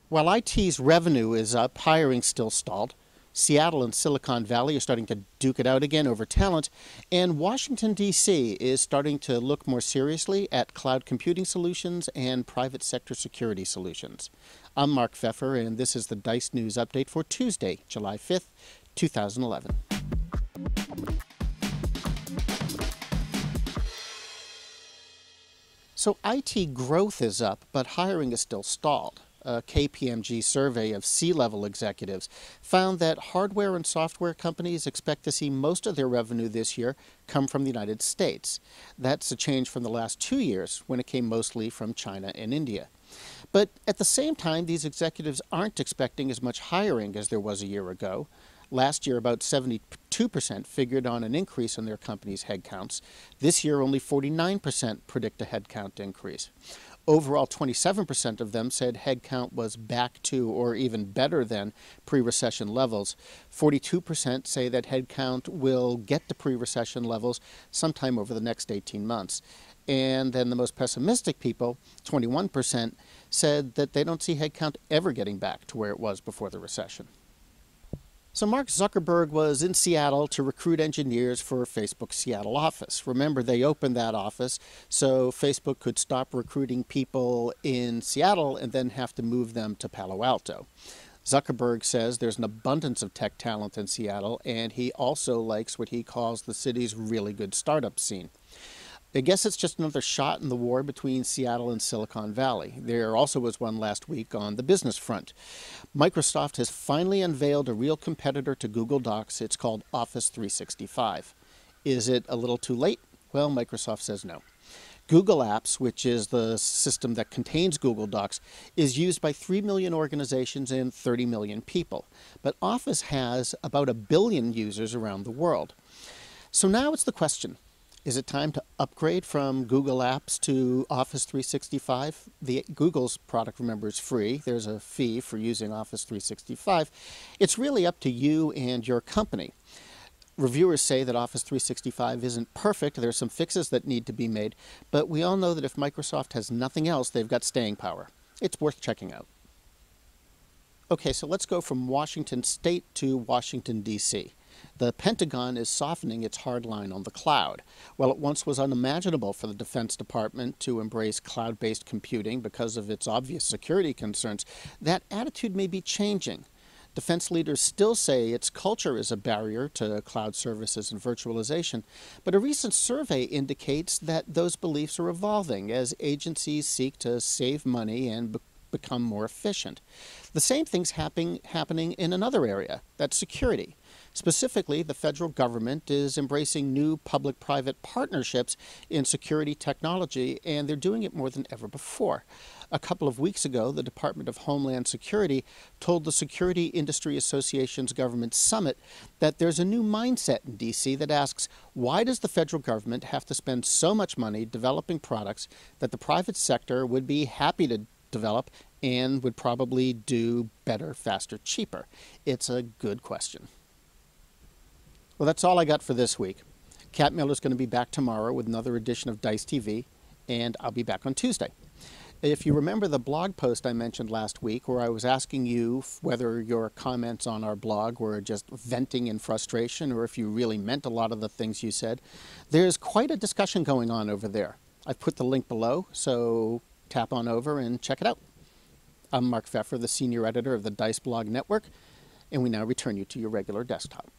While IT's revenue is up, hiring still stalled. Seattle and Silicon Valley are starting to duke it out again over talent, and Washington, D.C. is starting to look more seriously at cloud computing solutions and private sector security solutions. I'm Mark Pfeffer, and this is the Dice News Update for Tuesday, July 5th, 2011. So IT growth is up, but hiring is still stalled. A KPMG survey of C-level executives found that hardware and software companies expect to see most of their revenue this year come from the United States. That's a change from the last 2 years when it came mostly from China and India. But at the same time, these executives aren't expecting as much hiring as there was a year ago. Last year, about 72% figured on an increase in their company's headcounts. This year, only 49% predict a headcount increase. Overall, 27% of them said headcount was back to or even better than pre-recession levels. 42% say that headcount will get to pre-recession levels sometime over the next 18 months. And then the most pessimistic people, 21%, said that they don't see headcount ever getting back to where it was before the recession. So Mark Zuckerberg was in Seattle to recruit engineers for Facebook's Seattle office. Remember, they opened that office so Facebook could stop recruiting people in Seattle and then have to move them to Palo Alto. Zuckerberg says there's an abundance of tech talent in Seattle, and he also likes what he calls the city's really good startup scene. I guess it's just another shot in the war between Seattle and Silicon Valley. There also was one last week on the business front. Microsoft has finally unveiled a real competitor to Google Docs. It's called Office 365. Is it a little too late? Well, Microsoft says no. Google Apps, which is the system that contains Google Docs, is used by 3 million organizations and 30 million people. But Office has about 1 billion users around the world. So now it's the question. Is it time to upgrade from Google Apps to Office 365? Google's product, remember, is free. There's a fee for using Office 365. It's really up to you and your company. Reviewers say that Office 365 isn't perfect. There are some fixes that need to be made, but we all know that if Microsoft has nothing else, they've got staying power. It's worth checking out. Okay, so let's go from Washington State to Washington, D.C. The Pentagon is softening its hard line on the cloud. While it once was unimaginable for the Defense Department to embrace cloud-based computing because of its obvious security concerns, that attitude may be changing. Defense leaders still say its culture is a barrier to cloud services and virtualization, but a recent survey indicates that those beliefs are evolving as agencies seek to save money and become more efficient. The same thing's happening in another area, that's security. Specifically, the federal government is embracing new public-private partnerships in security technology, and they're doing it more than ever before. A couple of weeks ago, the Department of Homeland Security told the Security Industry Association's Government Summit that there's a new mindset in D.C. that asks, why does the federal government have to spend so much money developing products that the private sector would be happy to develop and would probably do better, faster, cheaper? It's a good question. Well, that's all I got for this week. Kat Miller's going to be back tomorrow with another edition of Dice TV, and I'll be back on Tuesday. If you remember the blog post I mentioned last week where I was asking you whether your comments on our blog were just venting in frustration or if you really meant a lot of the things you said, there's quite a discussion going on over there. I've put the link below, so tap on over and check it out. I'm Mark Pfeffer, the senior editor of the Dice Blog Network, and we now return you to your regular desktop.